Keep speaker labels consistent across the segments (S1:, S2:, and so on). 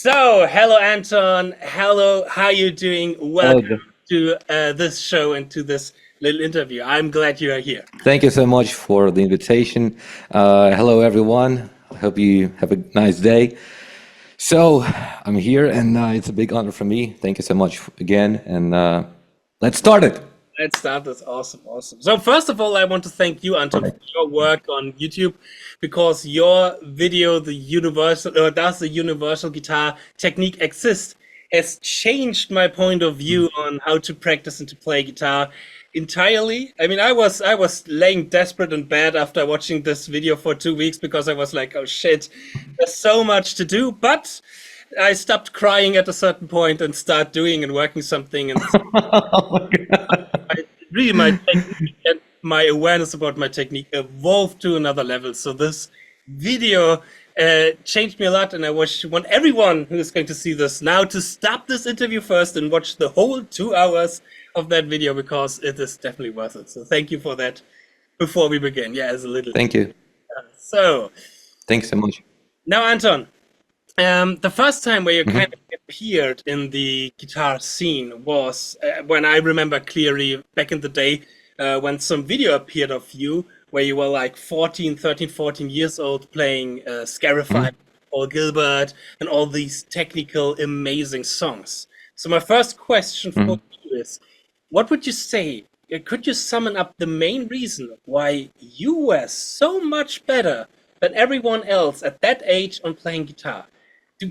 S1: So, hello Anton. Hello, how you doing?
S2: Oh,
S1: Welcome to this show and to this little interview. I'm glad you are here.
S2: thank you so much for the invitation. Hello, everyone. I hope you have a nice day. So, I'm here, and it's a big honor for me. Thank you so much again, and let's start it.
S1: Let's start this. Awesome, awesome. So, first of all, I want to thank you, Anton, for your work on YouTube, because your video, the universal, does the universal guitar technique exist, has changed my point of view on how to practice and to play guitar entirely. I mean, I was laying desperate in bed after watching this video for 2 weeks because I was like, oh shit, there's so much to do, but I stopped crying at a certain point and start doing and working something, and
S2: Oh my God.
S1: really my technique and my awareness about my technique evolved to another level. So this video changed me a lot, and I want everyone who is going to see this now to stop this interview first and watch the whole 2 hours of that video, because it is definitely worth it. So thank you for that. Before we begin, yeah, as a little.
S2: Thank you.
S1: So
S2: Thanks so much.
S1: now, Anton, the first time where you kind of appeared in the guitar scene was when I remember clearly back in the day when some video appeared of you where you were like 14, 13, 14 years old playing Scarify, Paul Gilbert, and all these technical, amazing songs. So my first question for you is, what would you say? Could you summon up the main reason why you were so much better than everyone else at that age on playing guitar?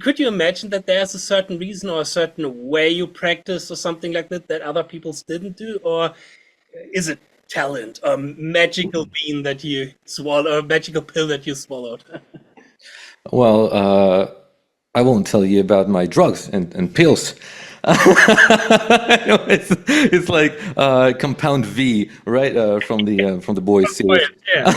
S1: Could you imagine that there's a certain reason or a certain way you practice or something like that that other people didn't do? Or is it talent or magical bean that you swallow, or magical pill that you swallowed?
S2: Well, I won't tell you about my drugs and pills. It's like Compound V, right? From the Boys
S1: Oh,
S2: series.
S1: yeah.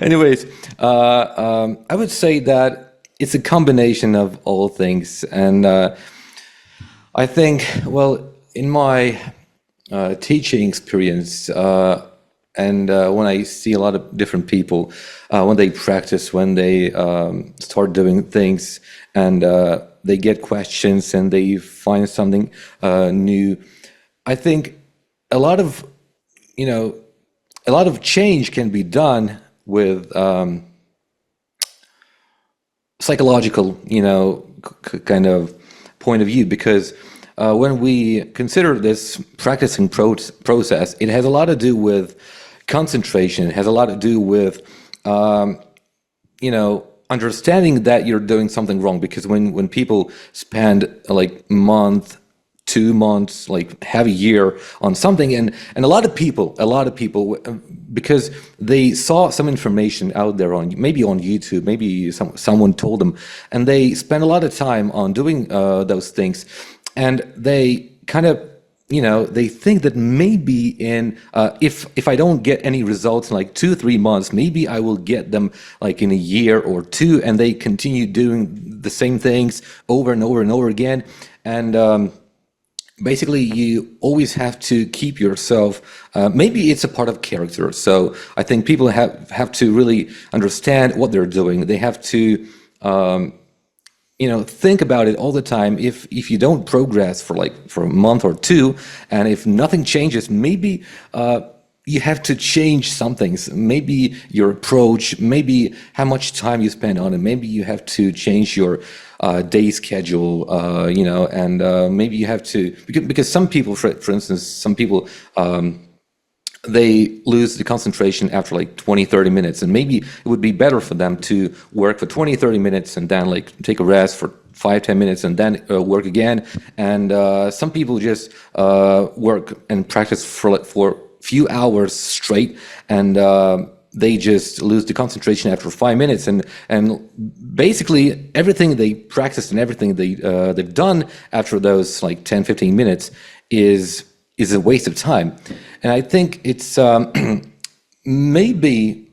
S2: Anyways, I would say that it's a combination of all things, and I think, well, in my teaching experience, and when I see a lot of different people, when they practice, when they start doing things, and they get questions and they find something new, I think a lot of, you know, a lot of change can be done with psychological, kind of point of view, because when we consider this practicing process, it has a lot to do with concentration. It has a lot to do with, understanding that you're doing something wrong. Because when people spend like month, 2 months, like have a year on something, and a lot of people, because they saw some information out there on maybe on YouTube, maybe someone told them, and they spend a lot of time on doing those things, and they kind of, they think that maybe in if I don't get any results in like 2 3 months, maybe I will get them like in a year or two, and they continue doing the same things over and over and over again, and basically you always have to keep yourself, maybe it's a part of character. So I think people have to really understand what they're doing. They have to think about it all the time. If you don't progress for a month or two, and if nothing changes, maybe you have to change some things. Maybe your approach, maybe how much time you spend on it. Maybe you have to change your day schedule, and maybe you have to, because some people, for instance, some people, they lose the concentration after like 20 30 minutes, and maybe it would be better for them to work for 20 30 minutes and then like take a rest for 5 10 minutes and then work again. And some people just work and practice for few hours straight, and they just lose the concentration after 5 minutes, and basically everything they practiced and everything they've done after those like 10 15 minutes is a waste of time. And I think it's maybe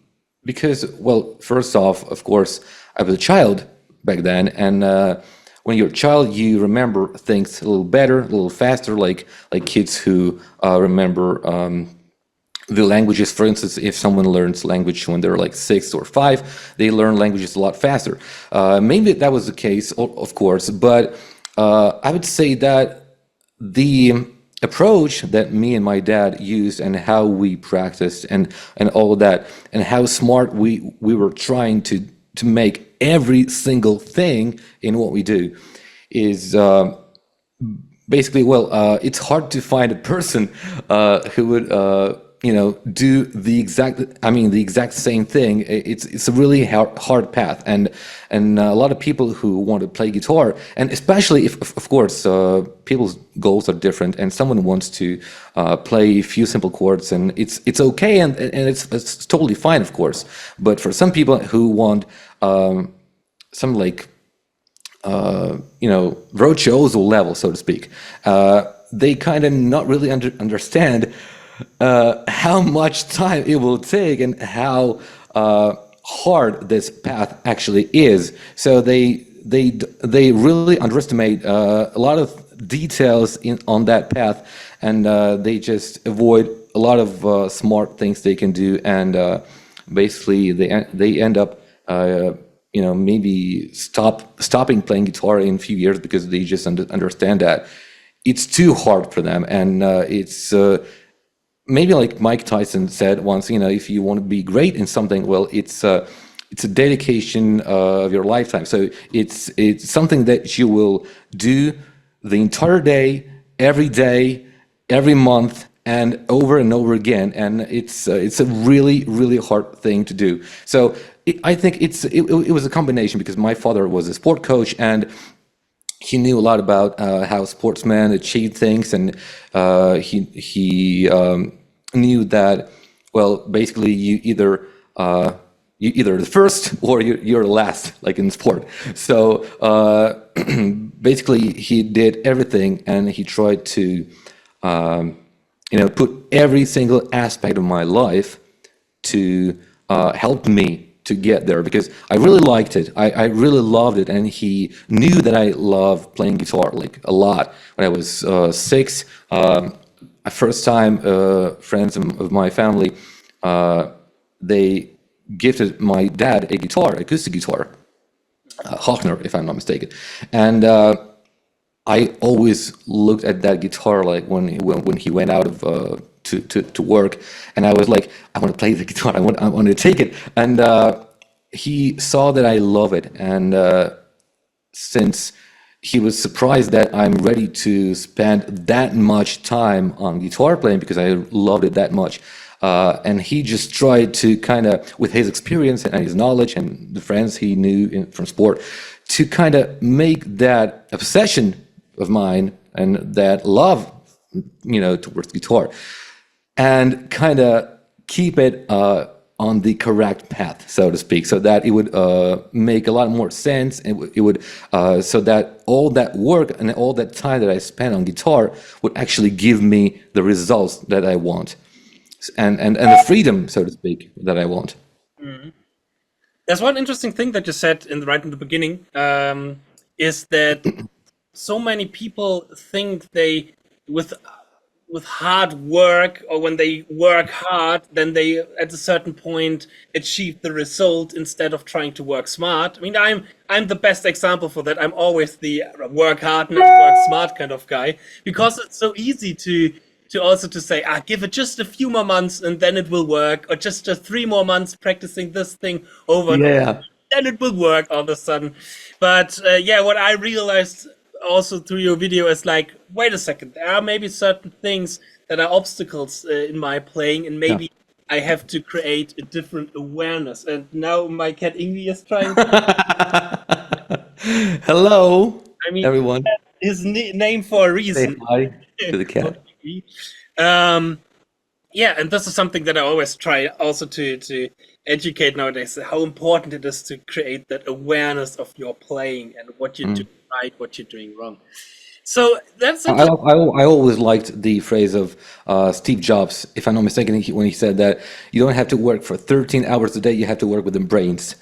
S2: because, well, first off, of course, I was a child back then, and when you're a child, you remember things a little better, a little faster, like kids who remember the languages. For instance, if someone learns language when they're like 6 or 5, they learn languages a lot faster. Maybe that was the case, of course, but I would say that the approach that me and my dad used and how we practiced and all of that and how smart we were trying to make every single thing in what we do is basically, well, it's hard to find a person who would, do the exact same thing. It's a really hard path, and a lot of people who want to play guitar, and especially if, of course, people's goals are different, and someone wants to play a few simple chords, and it's okay, and it's totally fine, of course. But for some people who want some like virtuoso level, so to speak, they kind of not really understand how much time it will take and how hard this path actually is. So they really underestimate a lot of details on that path, and they just avoid a lot of smart things they can do, and basically they end up maybe stopping playing guitar in a few years because they just understand that it's too hard for them, and it's maybe like Mike Tyson said once, if you want to be great in something, well, it's a dedication of your lifetime. So it's something that you will do the entire day, every month, and over again. And it's a really, really hard thing to do. So I think it was a combination because my father was a sport coach, and he knew a lot about how sportsmen achieve things, and he knew that, well, basically you either the first or you're last, like in sport. So basically, he did everything, and he tried to put every single aspect of my life to help me to get there, because I really liked it. I really loved it, and he knew that I loved playing guitar like a lot. When I was 6, first time friends of my family, they gifted my dad a guitar, acoustic guitar, Hochner, if I'm not mistaken, and I always looked at that guitar like when he went out of to work, and I was like, I want to play the guitar. I want to take it, and he saw that I love it, and since he was surprised that I'm ready to spend that much time on guitar playing because I loved it that much. And he just tried to kind of, with his experience and his knowledge and the friends he knew from sport, to kind of make that obsession of mine and that love, towards guitar, and kind of keep it on the correct path, so to speak, so that it would make a lot more sense, and it would so that all that work and all that time that I spent on guitar would actually give me the results that I want, and the freedom, so to speak, that I want.
S1: Mhm. There's one interesting thing that you said right in the beginning, is that so many people think they with hard work, or when they work hard, then they at a certain point achieve the result instead of trying to work smart. I mean, I'm the best example for that. I'm always the work hard and work smart kind of guy, because it's so easy to also to say, give it just a few more months and then it will work, or just 3 more months practicing this thing over and over,
S2: Yeah.
S1: then it will work all of a sudden. But yeah, what I realized also through your video is like, wait a second, there are maybe certain things that are obstacles in my playing, and
S2: Yeah.
S1: maybe I have to create a different awareness. And now my cat Ingvi is trying.
S2: Hello,
S1: I mean,
S2: everyone.
S1: his name for a
S2: Say
S1: reason.
S2: hi to the cat.
S1: um, yeah, and this is something that I always try also to educate nowadays, how important it is to create that awareness of your playing and what you're doing right, what you're doing wrong. So that's interesting.
S2: I always liked the phrase of Steve Jobs, if I'm not mistaken, when he said that you don't have to work for 13 hours a day, you have to work with the brains.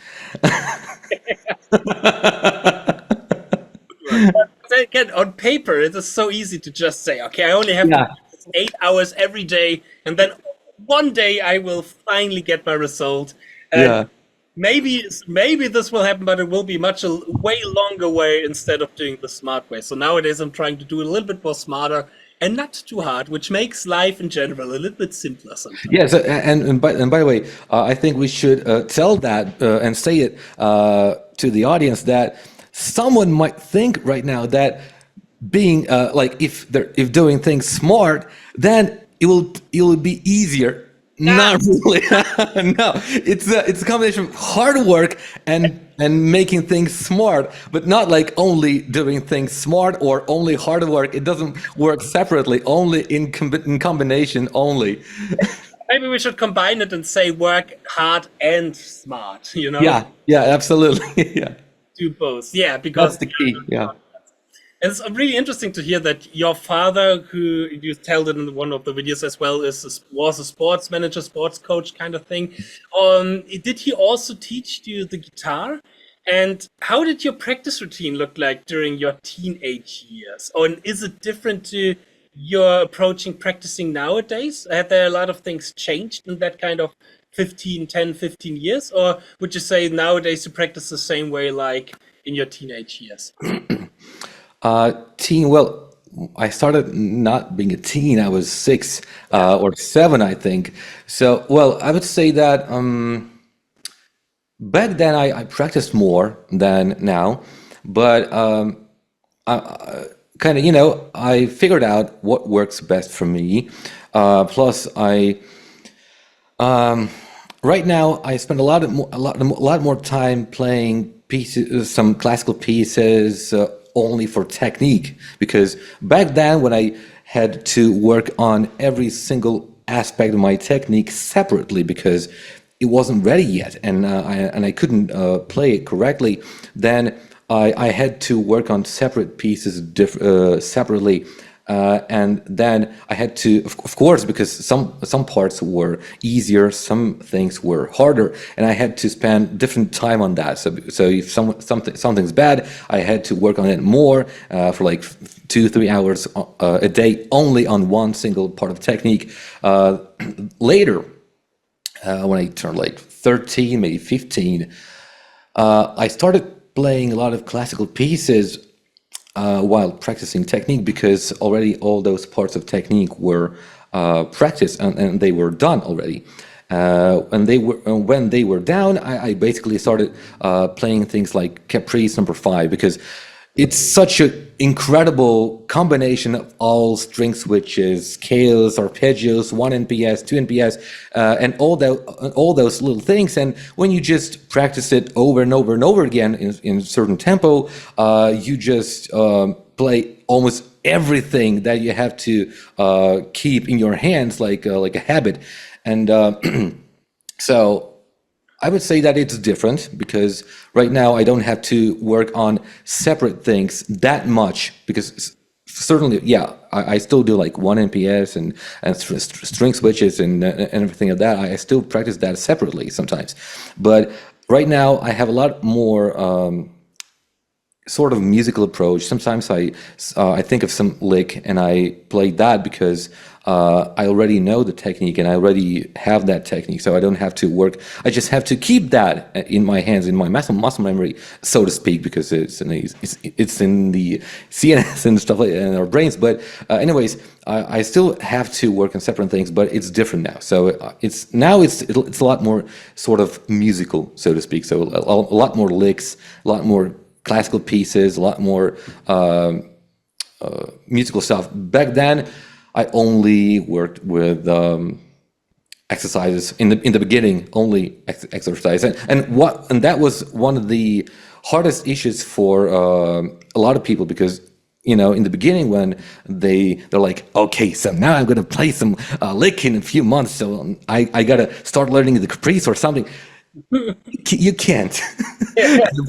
S1: Again, on paper, it is so easy to just say, okay, I only have to
S2: Yeah.
S1: practice 8 hours every day, and then one day I will finally get my result, and
S2: Yeah.
S1: maybe this will happen, but it will be much a way longer way instead of doing the smart way. So nowadays I'm trying to do it a little bit more smarter and not too hard, which makes life in general a little bit simpler sometimes.
S2: Yeah, so, and by the way, I think we should tell that and say it to the audience that someone might think right now that being like if doing things smart, then it will be easier.
S1: Yeah,
S2: Not really. No, it's a combination of hard work and making things smart, but not like only doing things smart or only hard work. It doesn't work separately. Only in combination only.
S1: maybe we should combine it and say work hard and smart, you know?
S2: Yeah, yeah, absolutely. Yeah,
S1: Do both. Yeah,
S2: that's
S1: because
S2: the key. Yeah.
S1: it's really interesting to hear that your father, who you told it in one of the videos as well, was a sports manager, sports coach kind of thing. Did he also teach you the guitar? And how did your practice routine look like during your teenage years? Or is it different to your approaching practicing nowadays? Had there a lot of things changed in that kind of 15 years? Or would you say nowadays you practice the same way like in your teenage years?
S2: Teen. Well, I started not being a teen. I was 6 or 7, I think. So, well, I would say that back then I practiced more than now, but kind of, I figured out what works best for me. Plus, right now I spend a lot more time playing pieces, some classical pieces, only for technique. Because back then, when I had to work on every single aspect of my technique separately, because it wasn't ready yet, and I couldn't play it correctly, then I had to work on separate pieces separately. And then I had to, of course, because some parts were easier, some things were harder, and I had to spend different time on that. So if something's bad, I had to work on it more for like 2-3 hours a day, only on one single part of technique. Later, when I turned like 13, maybe 15, I started playing a lot of classical pieces while practicing technique, because already all those parts of technique were practiced, and they were done already. When they were down, I basically started playing things like Caprice Number 5, because it's such an incredible combination of all string switches, scales, arpeggios, 1 NPS, 2 NPS, and all those little things. And when you just practice it over and over and over again in a certain tempo, you just play almost everything that you have to keep in your hands, like a habit. And so I would say that it's different, because right now I don't have to work on separate things that much, because certainly, yeah, I still do like 1 NPS and string switches and everything like that. I still practice that separately sometimes. But right now I have a lot more sort of musical approach. Sometimes I think of some lick and I play that, because I already know the technique and I already have that technique, so I don't have to work. I just have to keep that in my hands, in my muscle memory, so to speak, because it's in the CNS and stuff like that in our brains. But anyways, I still have to work on separate things, but it's different now. So it's a lot more sort of musical, so to speak. So a lot more licks, a lot more classical pieces, a lot more musical stuff. Back then, I only worked with exercises in the beginning, only exercise, and that was one of the hardest issues for a lot of people, because in the beginning, when they're like, okay, so now I'm gonna play some lick in a few months, so I gotta start learning the caprice or something. You can't.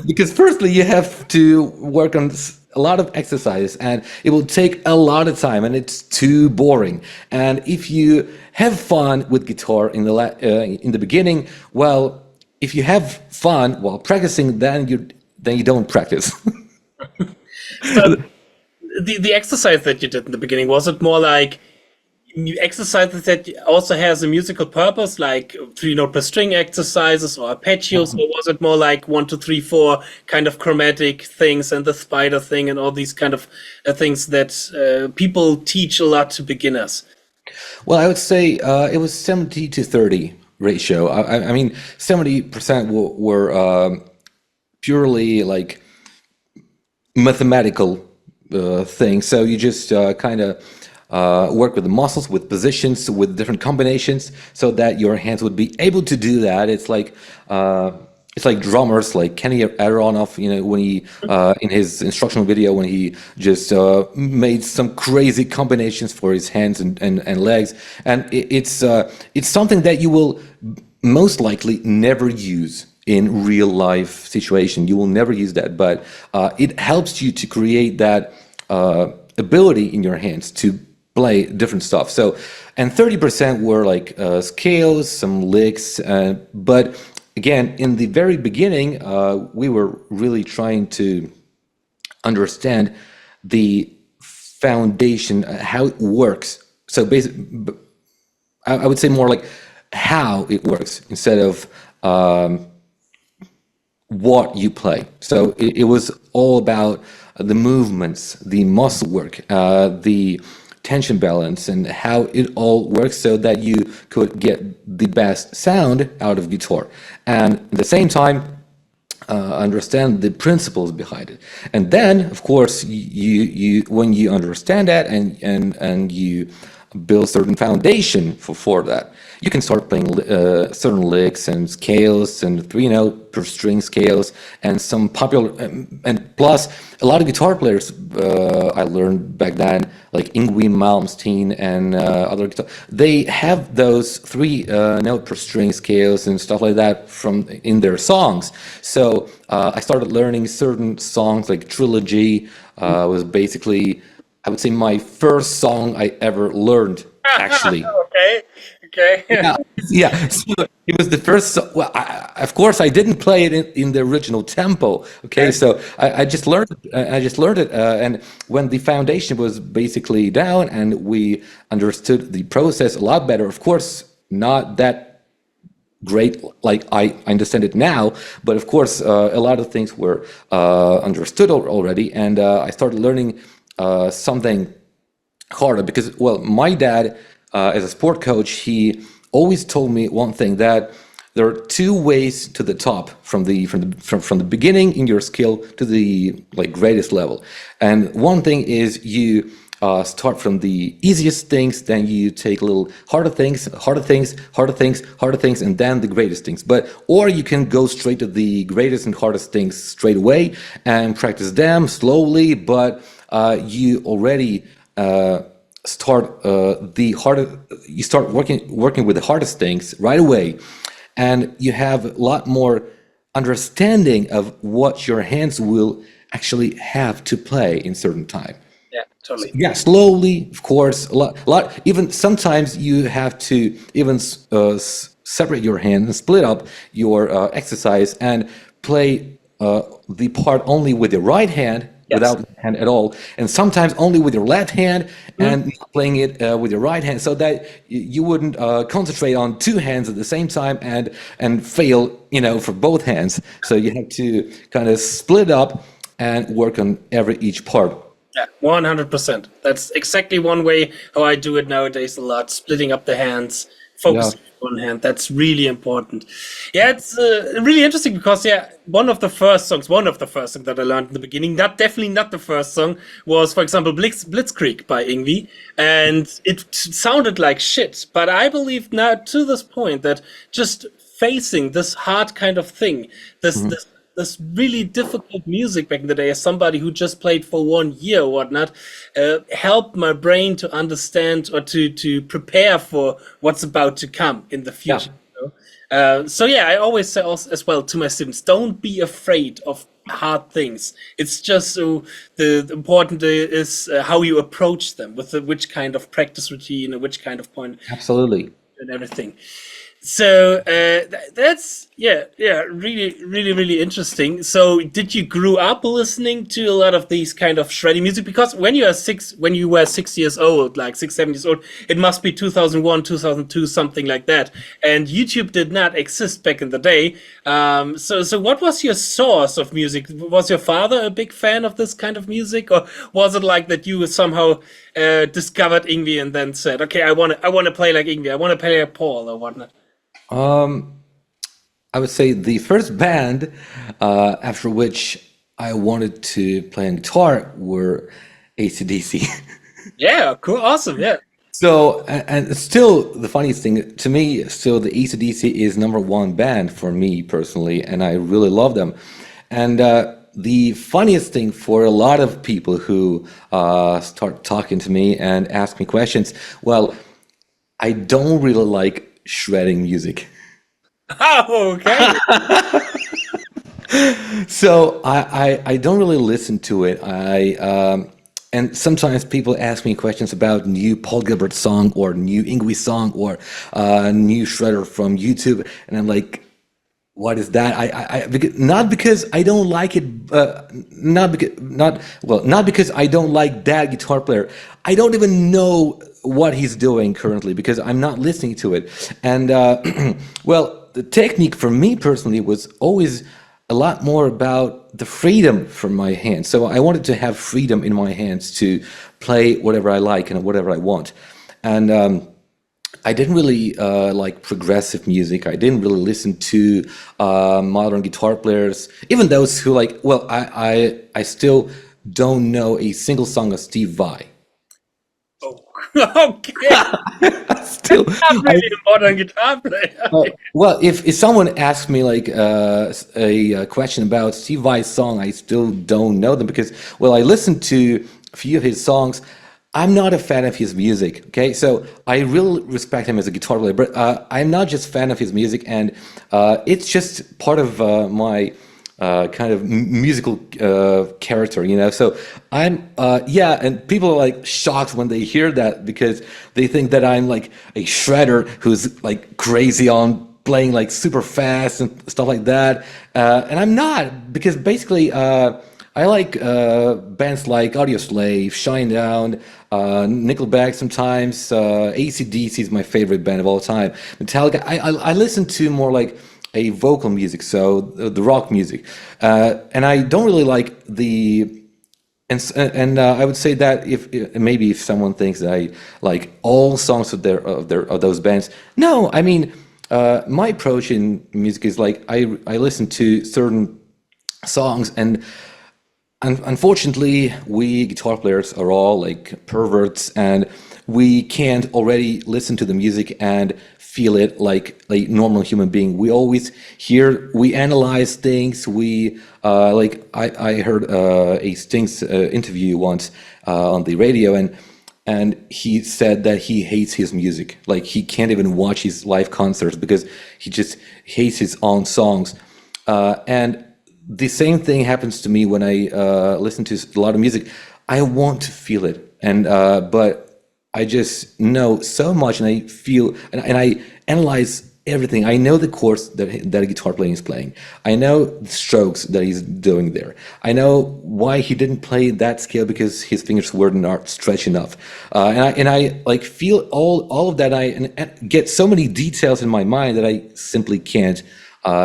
S2: Because firstly you have to work on a lot of exercise, and it will take a lot of time, and it's too boring. And if you have fun with guitar in the beginning, well, if you have fun while practicing, then you don't practice.
S1: So the exercise that you did in the beginning, was it more like exercises that also has a musical purpose, like 3 note per string exercises or arpeggios, or was it more like 1, 2, 3, 4 kind of chromatic things and the spider thing and all these kind of things that people teach a lot to beginners?
S2: Well, I would say it was 70 to 30 ratio. I mean, 70% were purely like mathematical things. So you just kind of work with the muscles, with positions, with different combinations, so that your hands would be able to do that. It's like drummers, like Kenny Aronoff, when he in his instructional video, when he just made some crazy combinations for his hands and legs, and it's something that you will most likely never use in real life situation. You will never use that, but it helps you to create that ability in your hands to play different stuff. So, and 30% were like scales, some licks, but again, in the very beginning, we were really trying to understand the foundation, how it works. So basically, I would say more like how it works instead of what you play. So it was all about the movements, the muscle work, the tension balance, and how it all works so that you could get the best sound out of guitar. And at the same time, understand the principles behind it. And then, of course, you when you understand that and you build certain foundation for that, you can start playing certain licks and scales and 3 note per string scales and some popular and plus a lot of guitar players I learned back then, like Yngwie Malmsteen and other guitar, they have those 3 note per string scales and stuff like that from in their songs. So I started learning certain songs like Trilogy was basically, I would say, my first song I ever learned, actually.
S1: Okay, okay.
S2: Yeah, yeah. So it was the first. Well, of course, I didn't play it in the original tempo. Okay, so I just learned. I just learned it, and when the foundation was basically down, and we understood the process a lot better. Of course, not that great like I understand it now, but of course, a lot of things were understood already, and I started learning something harder because, well, my dad, as a sport coach, he always told me one thing, that there are 2 ways to the top from the beginning in your skill to the like greatest level. And one thing is you start from the easiest things, then you take a little harder things, harder things, harder things, harder things, and then the greatest things. But or you can go straight to the greatest and hardest things straight away and practice them slowly, but you already start you start working with the hardest things right away, and you have a lot more understanding of what your hands will actually have to play in certain time.
S1: Yeah, totally.
S2: Yeah, slowly, of course, a lot. Even sometimes you have to even separate your hand and split up your exercise and play the part only with your right hand
S1: Yes.
S2: without the hand at all, and sometimes only with your left hand and not playing it with your right hand, so that you wouldn't concentrate on 2 hands at the same time and fail, for both hands. So you have to kind of split up and work on each part.
S1: Yeah, 100%. That's exactly one way how I do it nowadays a lot, splitting up the hands,
S2: Yeah.
S1: focusing on one hand. That's really important. Yeah, it's really interesting because, yeah, one of the first songs that I learned in the beginning, definitely not the first song, was, for example, Blitzkrieg by Yngwie. And it sounded like shit. But I believe now to this point that just facing this hard kind of thing, this really difficult music back in the day, as somebody who just played for 1 year or whatnot, helped my brain to understand or to prepare for what's about to come in the
S2: Yeah.
S1: future. So yeah, I always say also, as well to my students, don't be afraid of hard things. It's just so the important is how you approach them with which kind of practice routine or which kind of point
S2: Absolutely.
S1: and everything. So that's Yeah, yeah, really, really, really interesting. So, did you grew up listening to a lot of these kind of shreddy music? Because when you were 6 years old, like 6, 7 years old, it must be 2001, 2002, something like that. And YouTube did not exist back in the day. So what was your source of music? Was your father a big fan of this kind of music, or was it like that you somehow discovered Ingwie and then said, "Okay, I want to play like Ingwie, I want to play like Paul or whatnot"?
S2: Um, I would say the first band after which I wanted to play on guitar were AC/DC.
S1: Yeah, cool, awesome, yeah.
S2: So, and still, the funniest thing to me, still, the AC/DC is number one band for me personally, and I really love them. And the funniest thing for a lot of people who start talking to me and ask me questions, well, I don't really like shredding music.
S1: Oh, okay.
S2: So I don't really listen to it. And sometimes people ask me questions about new Paul Gilbert song or new Ingwe song or new shredder from YouTube, and I'm like, what is that? Because, not because I don't like it, not because I don't like that guitar player. I don't even know what he's doing currently because I'm not listening to it. And well, the technique for me personally was always a lot more about the freedom from my hands. So I wanted to have freedom in my hands to play whatever I like and whatever I want. And I didn't really like progressive music. I didn't really listen to modern guitar players, even those who like. Well, I still don't know a single song of Steve Vai.
S1: Oh, okay.
S2: Still,
S1: Not
S2: I,
S1: really a modern guitar player.
S2: well, if someone asks me like a question about Steve Vai's song, I still don't know them because well, I listened to a few of his songs. I'm not a fan of his music. Okay, so I really respect him as a guitar player, but I'm not just fan of his music, and it's just part of my kind of musical character, you know. So I'm yeah, and people are like shocked when they hear that because they think that I'm like a shredder who's like crazy on playing like super fast and stuff like that, and I'm not because basically I like bands like Audioslave, Shinedown, Nickelback sometimes, AC/DC is my favorite band of all time. Metallica, I listen to more like a vocal music, so the rock music, and I don't really like the and I would say that if maybe if someone thinks that I like all songs of those bands, no, I mean my approach in music is like I listen to certain songs and unfortunately, we guitar players are all like perverts, and we can't already listen to the music and feel it like a normal human being. We always hear, we analyze things. We like I heard a Sting's interview once on the radio, and he said that he hates his music. Like he can't even watch his live concerts because he just hates his own songs. And the same thing happens to me when I listen to a lot of music. I want to feel it, and but I just know so much, and I feel, and I analyze everything. I know the chords that a guitar player is playing. I know the strokes that he's doing there. I know why he didn't play that scale because his fingers were not stretched enough. And I like feel all of that. And get so many details in my mind that I simply can't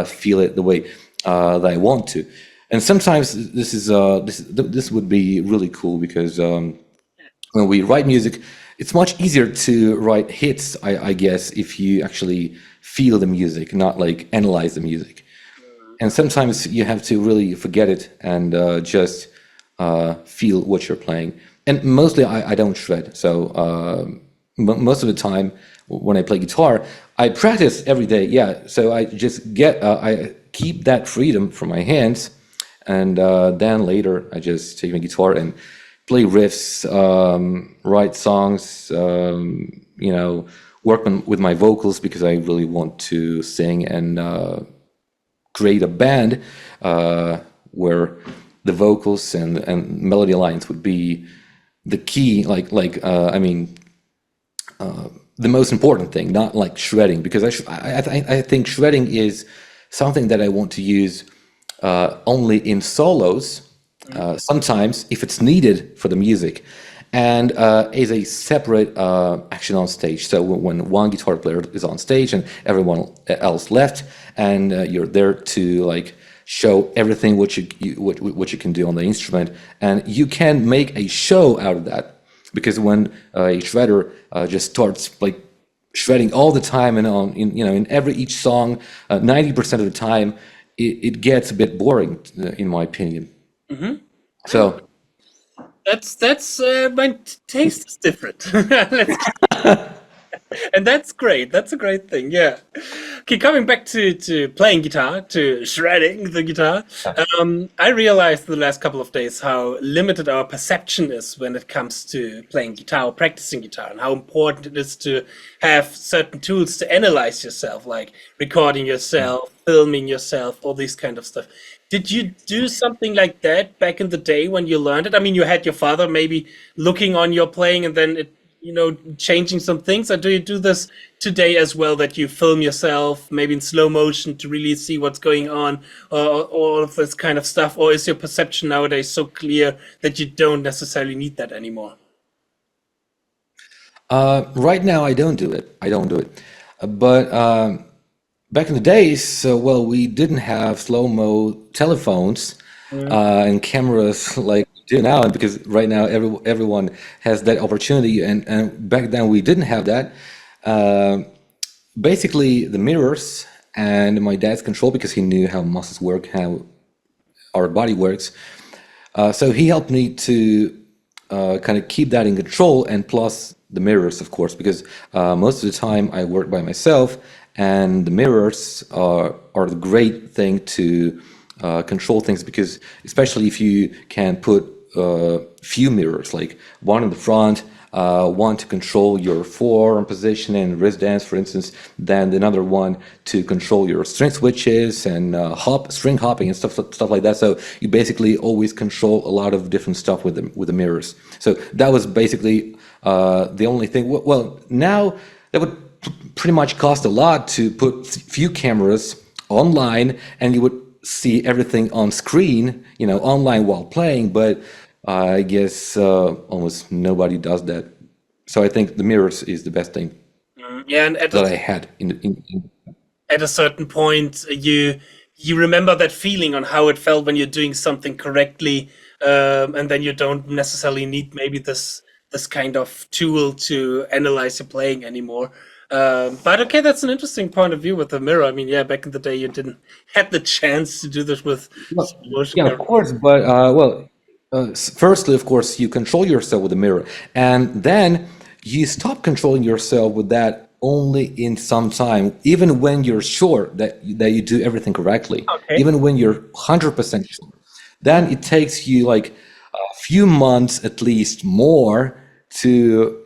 S2: feel it the way that I want to. And sometimes this would be really cool because when we write music, it's much easier to write hits, I guess, if you actually feel the music, not like analyze the music. And sometimes you have to really forget it and just feel what you're playing. And mostly I don't shred. So most of the time when I play guitar, I practice every day. Yeah. So I just I keep that freedom from my hands. And then later I just take my guitar and play riffs, write songs, work with my vocals because I really want to sing and create a band where the vocals and melody lines would be the key, the most important thing, not like shredding, because I think shredding is something that I want to use only in solos, sometimes if it's needed for the music, and is a separate action on stage. So when one guitar player is on stage and everyone else left, and you're there to like show everything what you can do on the instrument, and you can make a show out of that. Because when a shredder just starts like shredding all the time and in every each song, 90% of the time, it gets a bit boring, in my opinion. So
S1: That's my taste is different. And that's great. That's a great thing. Yeah. Okay, coming back to playing guitar, to shredding the guitar, I realized the last couple of days how limited our perception is when it comes to playing guitar or practicing guitar, and how important it is to have certain tools to analyze yourself, like recording yourself, filming yourself, all these kind of stuff. Did you do something like that back in the day when you learned it? I mean, you had your father maybe looking on your playing and then changing some things, or do you do this today as well, that you film yourself maybe in slow motion to really see what's going on, or all of this kind of stuff? Or is your perception nowadays so clear that you don't necessarily need that anymore?
S2: right now, I don't do it. I don't do it. But back in the days, well, we didn't have slow-mo telephones and cameras like we do now, and because right now everyone has that opportunity, and back then we didn't have that. Uh, Basically, the mirrors and my dad's control, because he knew how muscles work, how our body works. So he helped me to kind of keep that in control, and plus the mirrors, of course, because most of the time I work by myself, and the mirrors are the great thing to control things, because especially if you can put few mirrors, like one in the front, one to control your forearm position and wrist dance, for instance, then another one to control your string switches and string hopping and stuff like that. So you basically always control a lot of different stuff with the mirrors. So that was basically the only thing. Well, now that would pretty much cost a lot to put few cameras online, and you would see everything on screen, online while playing. But I guess almost nobody does that. So I think the mirrors is the best thing
S1: Yeah, and
S2: that I had
S1: at a certain point, you remember that feeling on how it felt when you're doing something correctly, and then you don't necessarily need maybe this kind of tool to analyze your playing anymore. But okay, that's an interesting point of view with the mirror. I mean, yeah, back in the day, you didn't had the chance to do this with
S2: Well,
S1: motion
S2: yeah, of
S1: camera.
S2: course, but well, firstly, of course, you control yourself with the mirror, and then you stop controlling yourself with that only in some time, even when you're sure that you do everything correctly,
S1: Okay.
S2: even when you're 100% sure. Then it takes you like a few months at least more to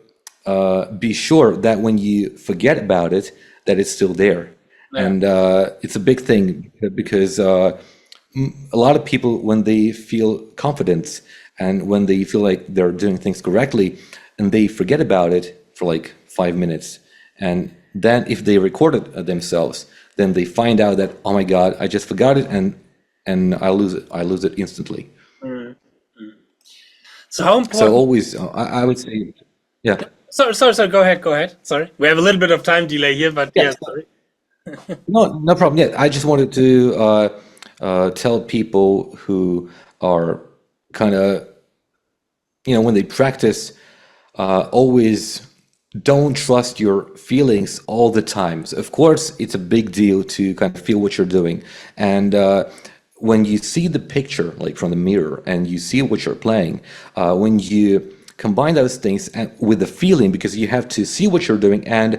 S2: be sure that when you forget about it, that it's still there.
S1: Yeah.
S2: And it's a big thing because a lot of people, when they feel confidence and when they feel like they're doing things correctly, and they forget about it for like 5 minutes, and then if they record it themselves, then they find out that, oh my God, I just forgot it, and I lose it instantly.
S1: Mm. So how
S2: So
S1: important?
S2: always, I would say, yeah,
S1: Sorry. Go ahead. Go ahead. Sorry, we have a little bit of time delay here, but
S2: yeah,
S1: yeah, sorry.
S2: no problem. Yeah, I just wanted to tell people who are kind of, when they practice, always don't trust your feelings all the time. So of course, it's a big deal to kind of feel what you're doing. And when you see the picture, like from the mirror, and you see what you're playing, when you combine those things with the feeling, because you have to see what you're doing and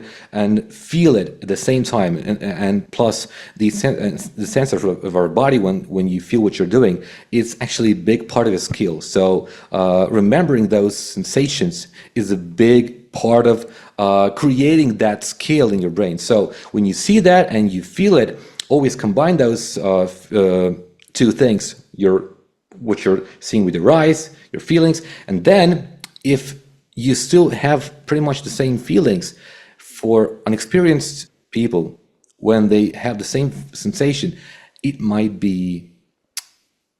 S2: feel it at the same time, and plus the sensor of our body, when you feel what you're doing, it's actually a big part of a skill. So remembering those sensations is a big part of creating that skill in your brain. So when you see that and you feel it, always combine those two things: what you're seeing with your eyes, your feelings, and then if you still have pretty much the same feelings, for unexperienced people, when they have the same sensation, it might be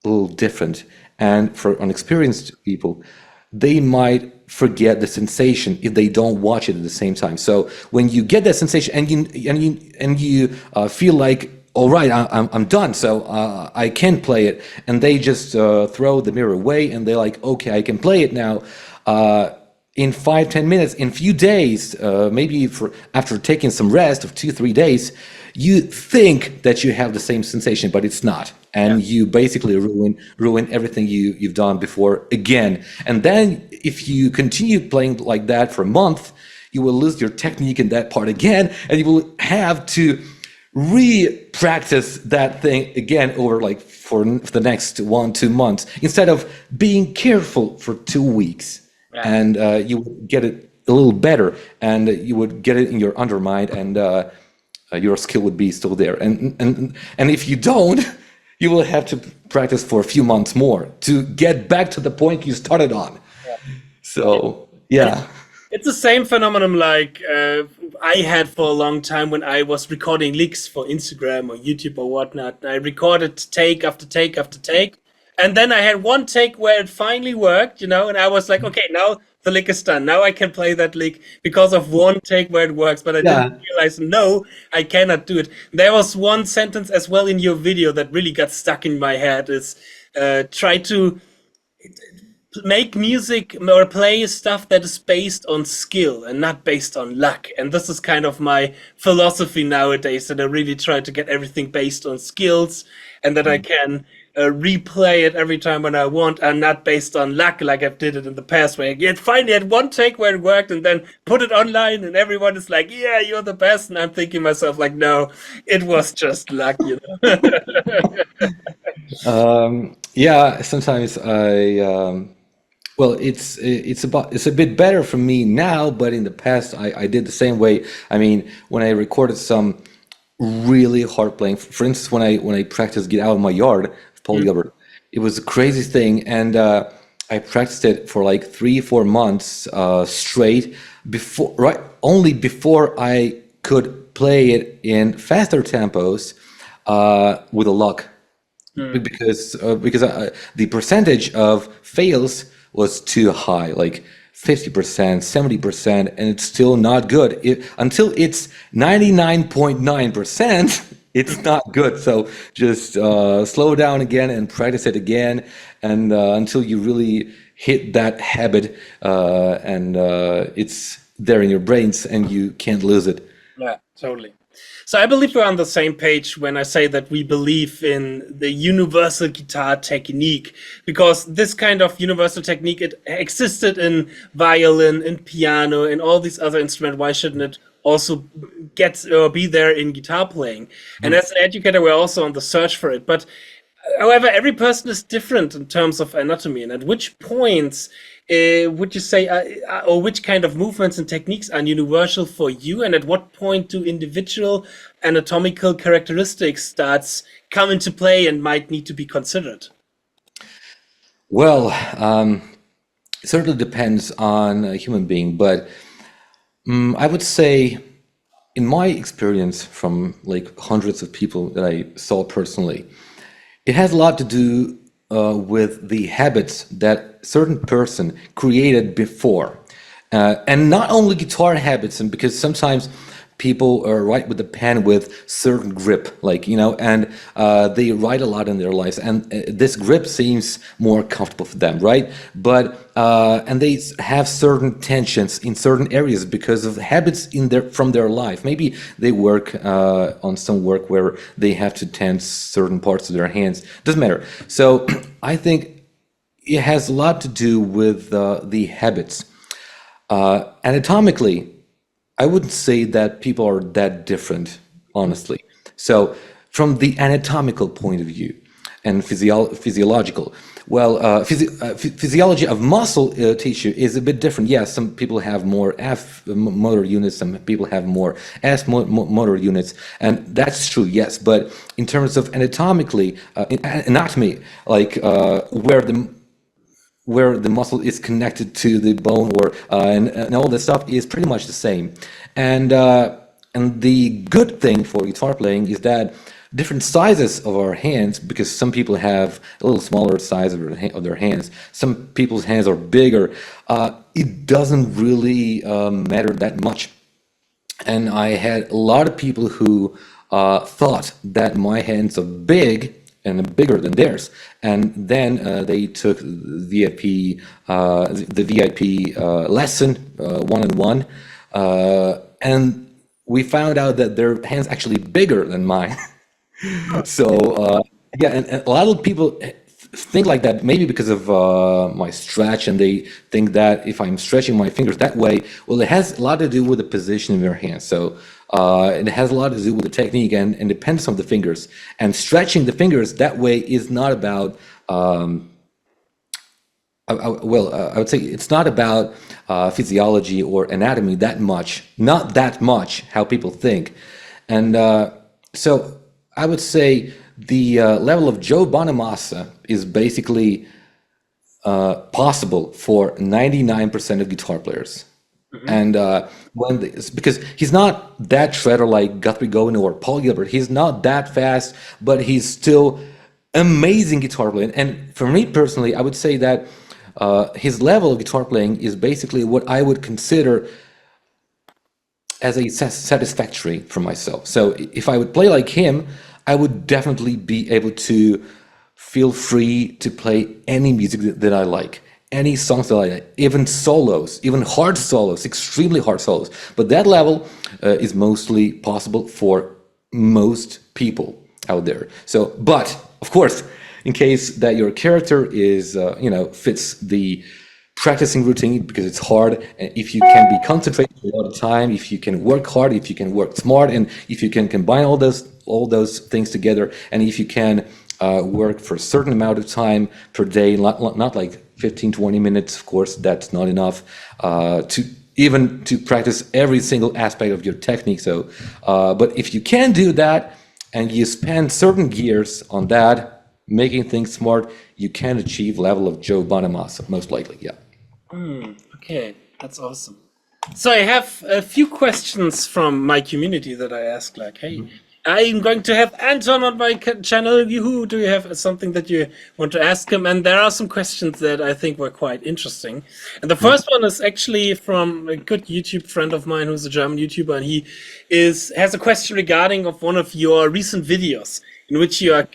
S2: a little different. And for unexperienced people, they might forget the sensation if they don't watch it at the same time. So when you get that sensation and you feel like, all right, I'm done, so I can play it, and they just throw the mirror away, and they're like, okay, I can play it now. In 5-10 minutes, in few days, maybe after taking some rest of 2-3 days, you think that you have the same sensation, but it's not, and you basically ruin everything you've done before again. And then if you continue playing like that for a month, you will lose your technique in that part again, and you will have to re-practice that thing again over like for the next 1-2 months, instead of being careful for 2 weeks. And you would get it a little better, and you would get it in your undermind, and your skill would be still there. And if you don't, you will have to practice for a few months more to get back to the point you started on. So yeah.
S1: It's the same phenomenon like I had for a long time when I was recording leaks for Instagram or YouTube or whatnot. I recorded take after take after take. And then I had one take where it finally worked, and I was like, okay, now the lick is done. Now I can play that lick because of one take where it works. But I didn't realize, no, I cannot do it. There was one sentence as well in your video that really got stuck in my head, is try to make music or play stuff that is based on skill and not based on luck. And this is kind of my philosophy nowadays, that I really try to get everything based on skills, and that I can replay it every time when I want, and not based on luck like I've did it in the past, where I finally had one take where it worked and then put it online and everyone is like, yeah, you're the best. And I'm thinking myself like, no, it was just luck,
S2: Yeah, sometimes well, it's a bit better for me now, but in the past I did the same way. I mean, when I recorded some really hard playing, for instance, when I practiced "Get Out of My Yard" with Paul Gilbert, it was the craziest thing, and I practiced it for like 3-4 months straight only before I could play it in faster tempos with a luck. Because the percentage of fails was too high, like 50%, 70%, and it's still not good. Until it's 99.9%, it's not good. So just slow down again and practice it again, and until you really hit that habit, and it's there in your brains, and you can't lose it.
S1: Yeah, totally. So I believe we're on the same page when I say that we believe in the universal guitar technique, because this kind of universal technique, it existed in violin, in piano, and all these other instruments. Why shouldn't it also get or be there in guitar playing? And as an educator, we're also on the search for it. But however, every person is different in terms of anatomy, and at which points would you say, or which kind of movements and techniques are universal for you, and at what point do individual anatomical characteristics starts come into play and might need to be considered?
S2: Well, it certainly depends on a human being, but I would say, in my experience from like hundreds of people that I saw personally, it has a lot to do with the habits that certain person created before, and not only guitar habits, and because sometimes people write with the pen with certain grip, like and they write a lot in their lives, and this grip seems more comfortable for them, right? But and they have certain tensions in certain areas because of habits from their life. Maybe they work on some work where they have to tense certain parts of their hands. Doesn't matter. So I think it has a lot to do with the habits. Anatomically, I wouldn't say that people are that different, honestly. So, from the anatomical point of view and physiological, well, physiology of muscle tissue is a bit different. Yes, some people have more F motor units, some people have more S motor units, and that's true, yes. But in terms of anatomy, like where the muscle is connected to the bone, or and all this stuff is pretty much the same. And and the good thing for guitar playing is that different sizes of our hands, because some people have a little smaller size of their hands, some people's hands are bigger. It doesn't really matter that much. And I had a lot of people who thought that my hands are big and bigger than theirs, and then they took the VIP lesson one-on-one, and we found out that their hands actually bigger than mine. So yeah, and a lot of people think like that, maybe because of my stretch, and they think that if I'm stretching my fingers that way, well, it has a lot to do with the position of your hands. So it has a lot to do with the technique, and depends on the fingers. And stretching the fingers that way is not about I would say it's not about physiology or anatomy that much, not that much, how people think. And so I would say the level of Joe Bonamassa is basically possible for 99% of guitar players. And because he's not that shredder like Guthrie Govan or Paul Gilbert, he's not that fast, but he's still amazing guitar playing. And for me personally, I would say that his level of guitar playing is basically what I would consider as a satisfactory for myself. So if I would play like him, I would definitely be able to feel free to play any music that I like, any songs that I like, even solos, even hard solos, extremely hard solos. But that level is mostly possible for most people out there. So, but of course, in case that your character is, fits the practicing routine, because it's hard, and if you can be concentrated a lot of time, if you can work hard, if you can work smart, and if you can combine all those things together, and if you can work for a certain amount of time per day, not like 15-20 minutes, of course, that's not enough to practice every single aspect of your technique. So but if you can do that and you spend certain years on that, making things smart, you can achieve level of Joe Bonamassa, most likely. Yeah.
S1: Okay, that's awesome. So I have a few questions from my community that I ask, like, hey, I'm going to have Anton on my channel. Who do you have something that you want to ask him? And there are some questions that I think were quite interesting. And the first one is actually from a good YouTube friend of mine who's a German YouTuber, and he has a question regarding of one of your recent videos in which you are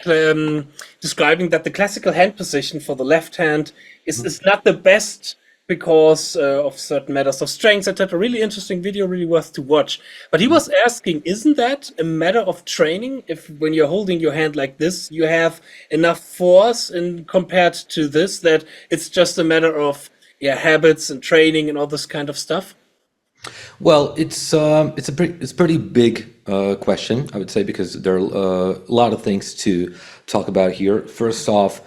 S1: describing that the classical hand position for the left hand is not the best because of certain matters of strength, etc. Really interesting video, really worth to watch. But he was asking, isn't that a matter of training? If when you're holding your hand like this, you have enough force in compared to this, that it's just a matter of habits and training and all this kind of stuff?
S2: Well, it's a pretty big question, I would say, because there are a lot of things to talk about here. First off,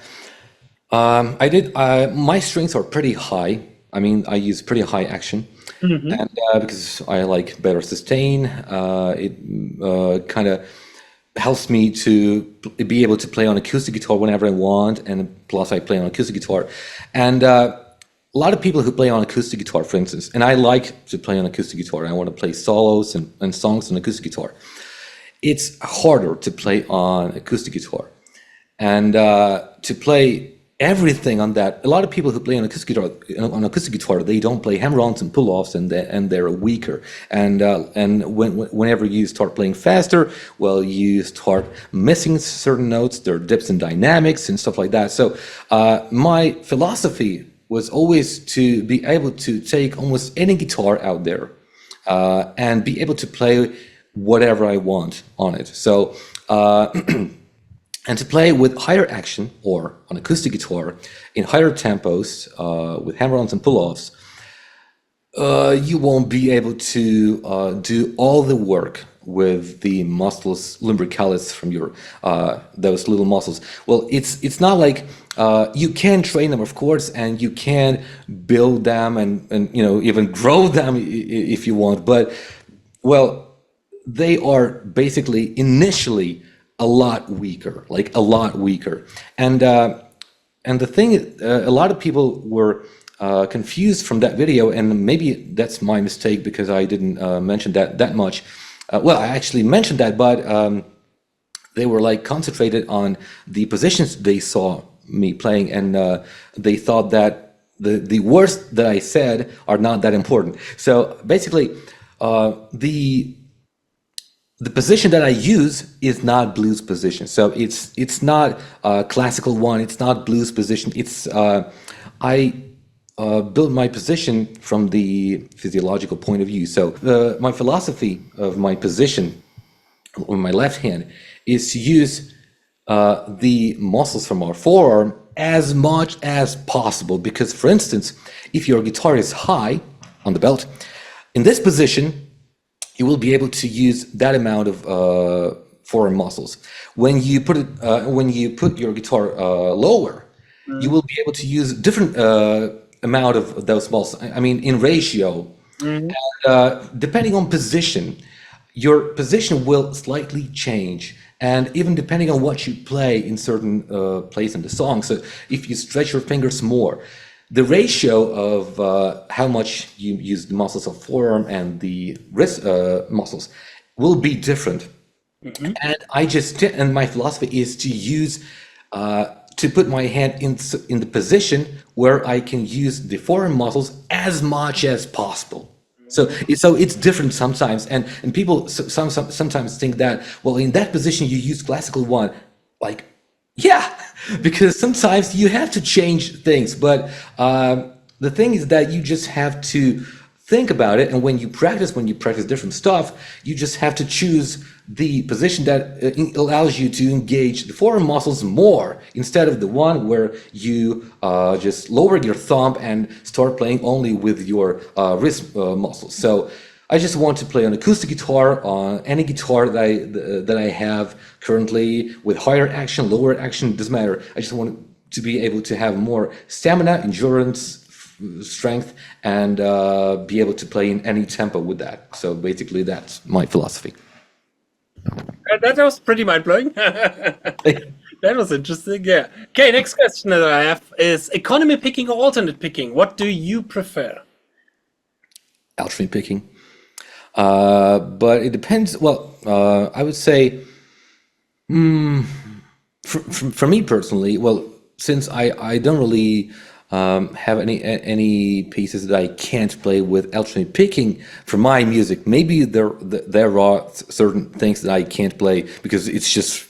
S2: my strengths are pretty high. I mean, I use pretty high action, and because I like better sustain, it kind of helps me to be able to play on acoustic guitar whenever I want, and plus I play on acoustic guitar, and a lot of people who play on acoustic guitar, for instance, and I like to play on acoustic guitar. I want to play solos and songs on acoustic guitar. It's harder to play on acoustic guitar, and to play everything on that. A lot of people who play on acoustic guitar, they don't play hammer-ons and pull-offs, and they're weaker. And whenever you start playing faster, well, you start missing certain notes. There are dips in dynamics and stuff like that. So my philosophy was always to be able to take almost any guitar out there and be able to play whatever I want on it. So and to play with higher action or on acoustic guitar in higher tempos with hammer-ons and pull-offs, you won't be able to do all the work with the muscles lumbricalis from your those little muscles. Well, it's not like you can train them, of course, and you can build them and even grow them if you want, but well, they are basically initially a lot weaker, like a lot weaker. And the thing, a lot of people were confused from that video, and maybe that's my mistake because I didn't mention that much. well, I actually mentioned that, but they were like concentrated on the positions they saw me playing, and they thought that the words that I said are not that important. So basically, the position that I use is not blues position. So it's not classical one. It's not blues position. It's I build my position from the physiological point of view. So my philosophy of my position on my left hand is to use the muscles from our forearm as much as possible. Because, for instance, if your guitar is high on the belt, in this position, you will be able to use that amount of forearm muscles. When you put your guitar lower, you will be able to use different amount of those muscles. I mean, in ratio,
S1: Mhm.
S2: depending on position, your position will slightly change, and even depending on what you play in certain place in the song. So if you stretch your fingers more, the ratio of how much you use the muscles of forearm and the wrist muscles will be different.
S1: Mhm.
S2: And my philosophy is to use to put my hand in the position where I can use the forearm muscles as much as possible. So it's different sometimes, and people sometimes think that, well, in that position you use classical one, like, yeah, because sometimes you have to change things, but the thing is that you just have to think about it, and when you practice different stuff, you just have to choose the position that allows you to engage the forearm muscles more, instead of the one where you just lower your thumb and start playing only with your wrist muscles. So I just want to play on acoustic guitar, on any guitar that I have currently, with higher action, lower action, doesn't matter. I just want to be able to have more stamina, endurance, strength, and be able to play in any tempo with that. So basically, that's my philosophy.
S1: That was pretty mind blowing. That was interesting. Yeah. Okay. Next question that I have is economy picking or alternate picking. What do you prefer?
S2: Alternate picking. But it depends. Well, I would say, for me personally, well, since I don't really have any pieces that I can't play with alternate picking for my music, maybe there are certain things that I can't play because it's just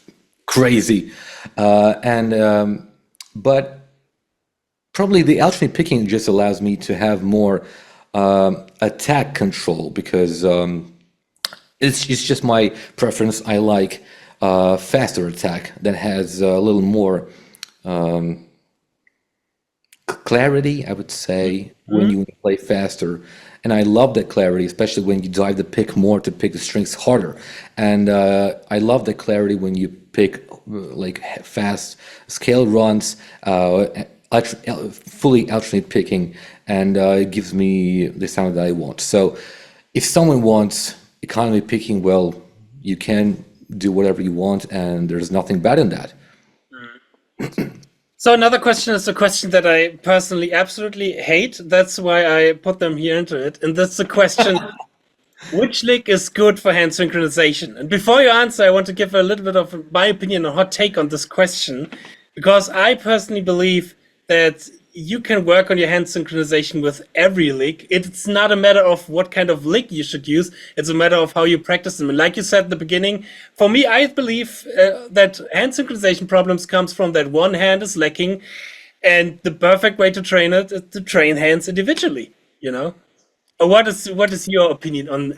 S2: crazy, and but probably the alternate picking just allows me to have more attack control, because it's just my preference. I like faster attack that has a little more clarity, I would say, when
S1: Mhm.
S2: you play faster. And I love that clarity, especially when you drive the pick more to pick the strings harder. And I love the clarity when you pick like fast scale runs, fully alternate picking, and it gives me the sound that I want. So if someone wants economy picking, well, you can do whatever you want, and there's nothing bad in that.
S1: So another question is a question that I personally absolutely hate. That's why I put them here into it. And that's the question: which lick is good for hand synchronization? And before you answer, I want to give a little bit of my opinion, a hot take on this question, because I personally believe that you can work on your hand synchronization with every lick. It's not a matter of what kind of lick you should use. It's a matter of how you practice them. And like you said at the beginning, for me, I believe that hand synchronization problems comes from that one hand is lacking, and the perfect way to train it is to train hands individually. You know. What is your opinion on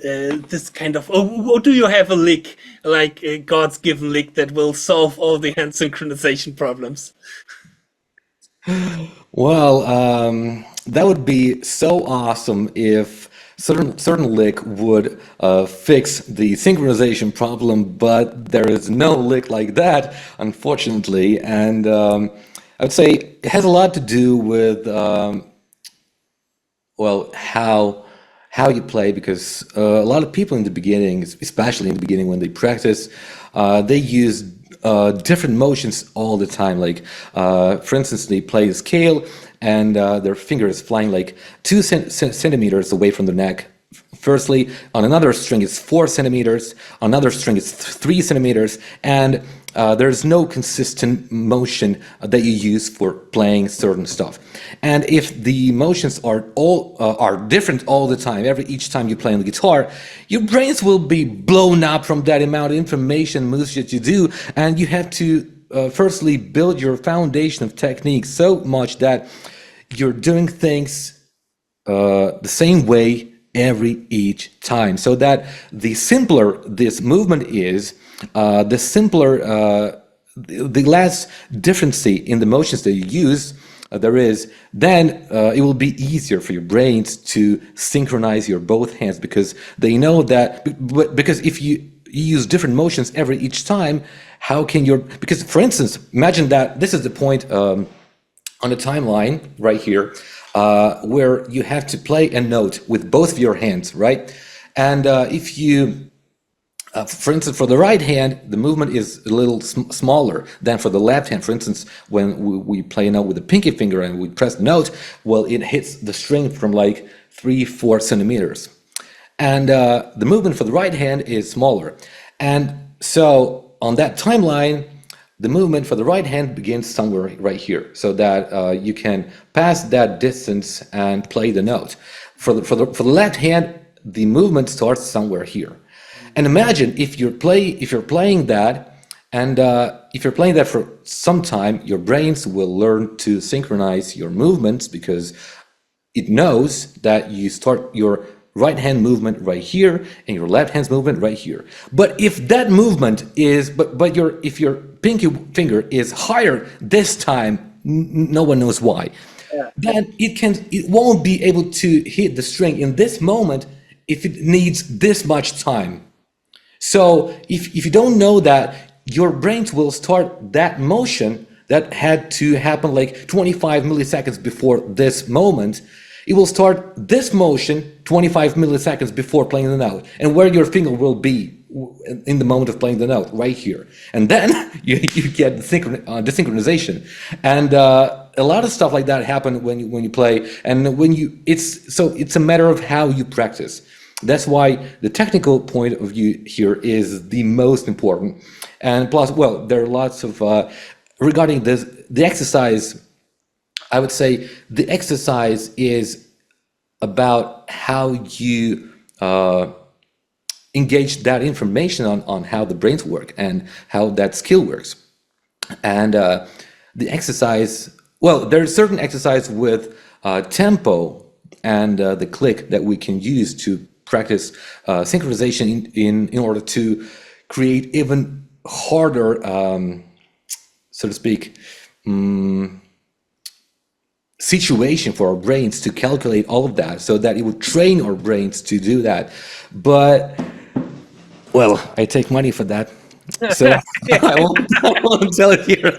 S1: this kind of? Or do you have a lick like a God's given lick that will solve all the hand synchronization problems?
S2: Well, that would be so awesome if certain lick would fix the synchronization problem, but there is no lick like that, unfortunately. And I would say it has a lot to do with well, how you play, because a lot of people in the beginning, especially in the beginning when they practice, they use different motions all the time. Like, for instance, they play the scale, and their finger is flying like 2 centimeters away from the neck Firstly, on another string it's 4 centimeters, on another string it's 3 centimeters, and there's no consistent motion that you use for playing certain stuff. And if the motions are different all the time, each time you play on the guitar, your brains will be blown up from that amount of information, moves that you do, and you have to firstly build your foundation of technique so much that you're doing things the same way each time, so that the simpler this movement is, the simpler, the less difference in the motions that you use there is, then it will be easier for your brains to synchronize your both hands, because they know that, because if you use different motions each time, how can because for instance, imagine that this is the point on the timeline right here, where you have to play a note with both of your hands, right? And if you, for instance, for the right hand, the movement is a little smaller than for the left hand. For instance, when we play a note with the pinky finger and we press the note, well, it hits the string from like 3-4 centimeters. And the movement for the right hand is smaller. And so on that timeline, the movement for the right hand begins somewhere right here, so that you can pass that distance and play the note. For the left hand, the movement starts somewhere here. And imagine if you're playing that, and if you're playing that for some time, your brains will learn to synchronize your movements, because it knows that you start your right hand movement right here and your left hand's movement right here. But if that movement is, if your pinky finger is higher this time, no one knows why, then it won't be able to hit the string in this moment if it needs this much time. So if you don't know that, your brains will start that motion that had to happen like 25 milliseconds before this moment. It will start this motion 25 milliseconds before playing the note, and where your finger will be in the moment of playing the note, right here. And then you get the synchronization. And a lot of stuff like that happen when you play, and it's a matter of how you practice. That's why the technical point of view here is the most important. And plus, well, there are lots of regarding the exercise. I would say the exercise is about how you engage that information on how the brains work and how that skill works. And the exercise, well, there's certain exercise with tempo and the click that we can use to practice synchronization in order to create even harder, so to speak, situation for our brains to calculate all of that, so that it would train our brains to do that. But, well, I take money for that, so I won't tell it here.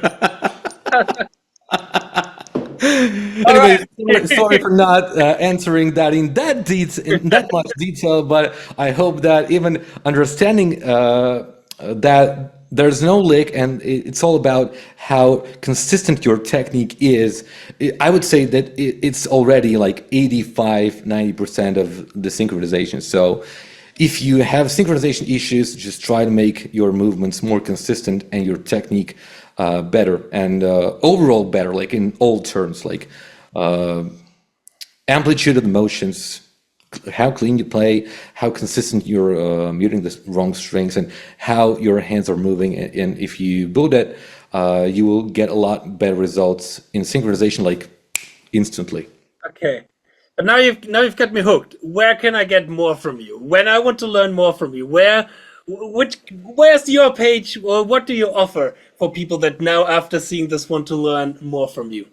S2: Anyway, sorry for not answering that in that much detail, but I hope that even understanding that there's no lick, and it's all about how consistent your technique is. I would say that it's already like 85-90% of the synchronization. So if you have synchronization issues, just try to make your movements more consistent and your technique better, and overall better, like in all terms, like amplitude of the motions, how clean you play, how consistent you're muting the wrong strings, and how your hands are moving. And if you build it, you will get a lot better results in synchronization, like instantly.
S1: Okay. But now you've got me hooked. Where can I get more from you? When I want to learn more from you, where's your page, or what do you offer for people that now, after seeing this, want to learn more from you?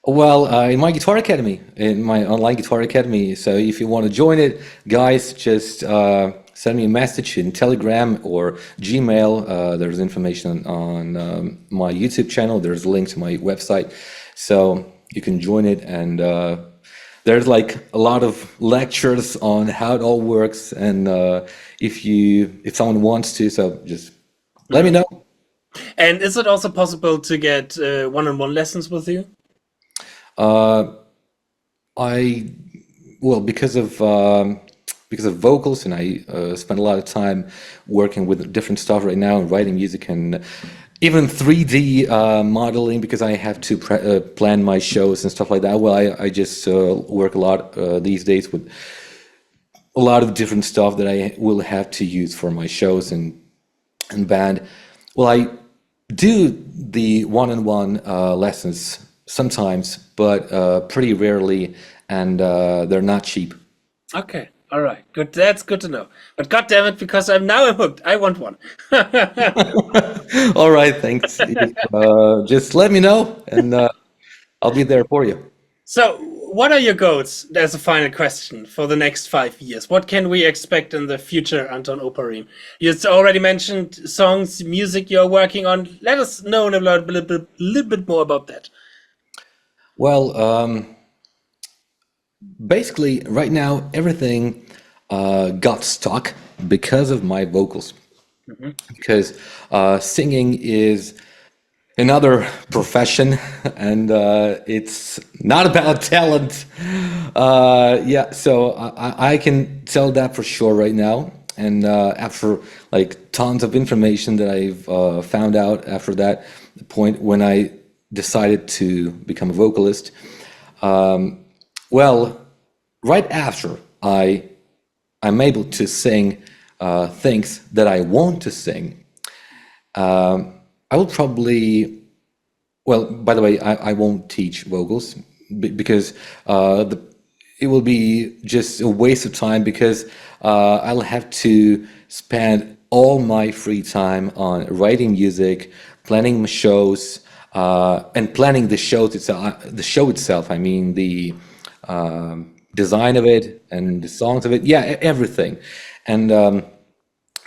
S2: Well, in my guitar academy, in my online guitar academy. So if you want to join it, guys, just send me a message in Telegram or Gmail. There's information on my YouTube channel. There's a link to my website, so you can join it. And there's like a lot of lectures on how it all works. And if someone wants to, so just let me know.
S1: And is it also possible to get one-on-one lessons with you?
S2: Well, because of because of vocals, and I spend a lot of time working with different stuff right now and writing music and even 3D modeling because I have to plan my shows and stuff like that. Well, I just work a lot these days with a lot of different stuff that I will have to use for my shows and band. Well, I do the one-on-one lessons sometimes, but pretty rarely, and they're not cheap.
S1: Okay. All right. Good. That's good to know. But God damn it, because I'm now hooked. I want one.
S2: All right, thanks. Just let me know, and I'll be there for you.
S1: So, what are your goals? There's a final question for the next 5 years. What can we expect in the future, Anton Oparin? You already mentioned songs, music you're working on. Let us know a little bit more about that.
S2: Well, basically, right now, everything got stuck because of my vocals. Because singing is another profession, and it's not about talent. Yeah, so I can tell that for sure right now. And after like tons of information that I've found out after that point when I decided to become a vocalist, well, right after I'm able to sing things that I want to sing, I will probably. Well, by the way, I won't teach vocals because it will be just a waste of time because I'll have to spend all my free time on writing music, planning my shows, and planning the shows itself. The show itself, I mean the design of it and the songs of it. Yeah, everything, and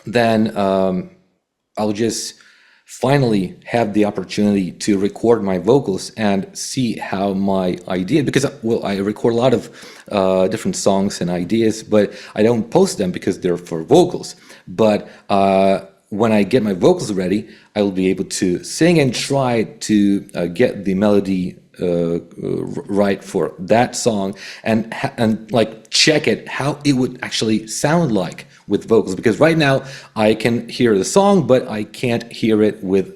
S2: then I'll just finally have the opportunity to record my vocals and see how my idea, because well, I record a lot of different songs and ideas, but I don't post them because they're for vocals. But when I get my vocals ready, I will be able to sing and try to get the melody right for that song and like check it how it would actually sound like with vocals, because right now I can hear the song but I can't hear it with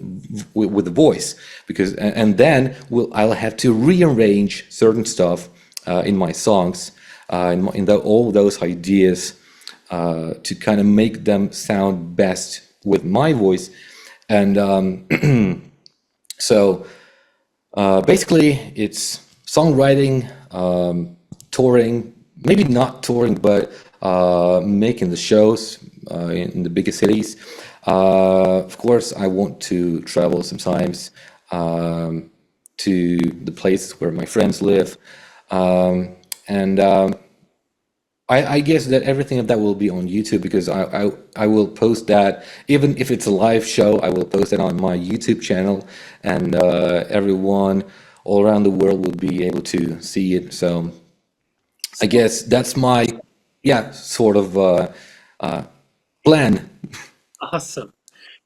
S2: the voice, because and then I'll have to rearrange certain stuff in my songs all those ideas to kind of make them sound best with my voice. And so basically, it's songwriting, touring, maybe not touring, but making the shows in the biggest cities. Of course, I want to travel sometimes to the place where my friends live. And I guess that everything of that will be on YouTube, because I will post that, even if it's a live show, I will post it on my YouTube channel, and everyone all around the world will be able to see it. So I guess that's my sort of plan.
S1: Awesome.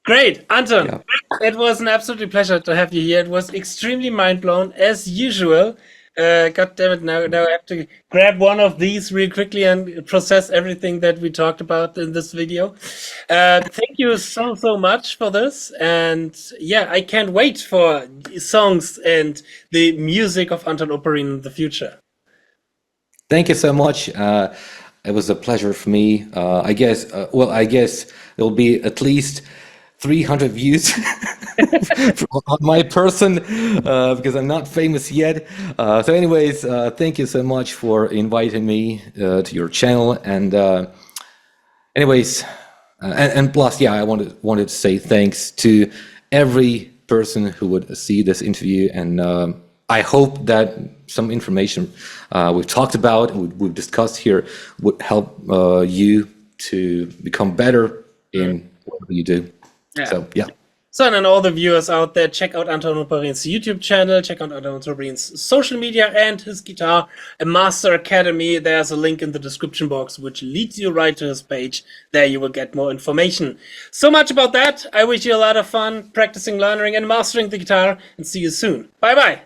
S1: Great, Anton.
S2: Yeah.
S1: It was an absolute pleasure to have you here. It was extremely mind blown as usual. God damn it! Now I have to grab one of these real quickly and process everything that we talked about in this video. Thank you so much for this, and yeah, I can't wait for songs and the music of Anton Oparin in the future.
S2: Thank you so much. It was a pleasure for me. I guess. I guess there'll be at least 300 views on my person because I'm not famous yet. So, anyways, thank you so much for inviting me to your channel. And anyways, and plus, yeah, I wanted to say thanks to every person who would see this interview, and I hope that some information we've talked about and we've discussed here would help you to become better in whatever you do.
S1: Yeah.
S2: So, yeah.
S1: So, and all the viewers out there, check out Anton Oparin's YouTube channel, check out Anton Oparin's social media and his guitar master academy. There's a link in the description box which leads you right to his page. There you will get more information. So much about that. I wish you a lot of fun practicing, learning, and mastering the guitar, and see you soon. Bye bye.